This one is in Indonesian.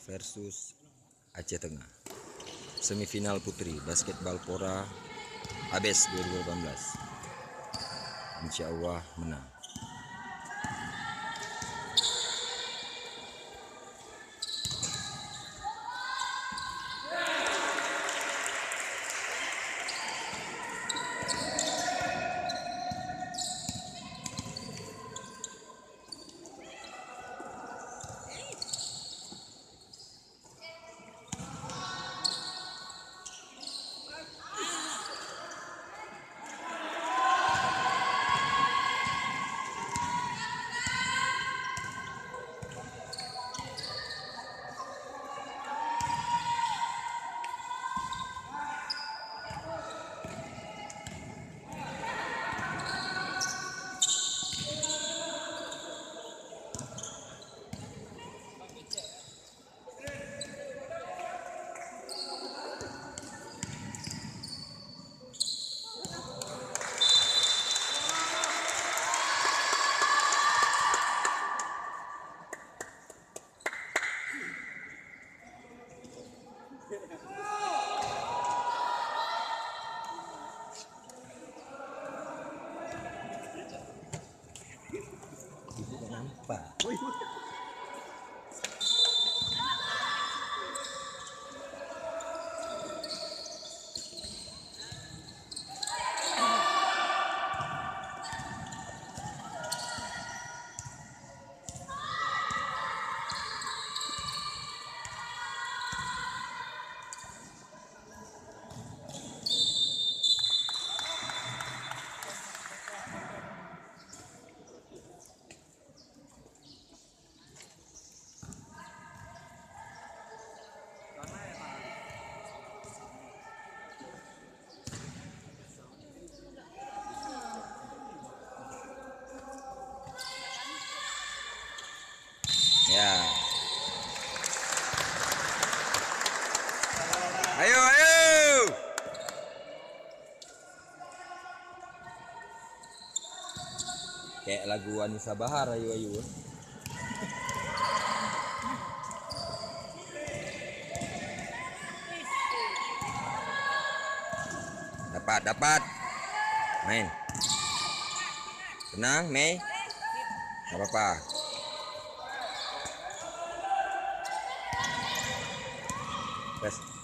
versus Aceh Tengah. Semifinal putri basketball Pora ABES 2018. Insya Allah menang. Ibu nampak. Ya. Ayo, ayo. Kayak lagu Anissa Bahar, ayo, ayo. Dapat, dapat. Main. Tenang, Mei. Gak apa-apa. Best.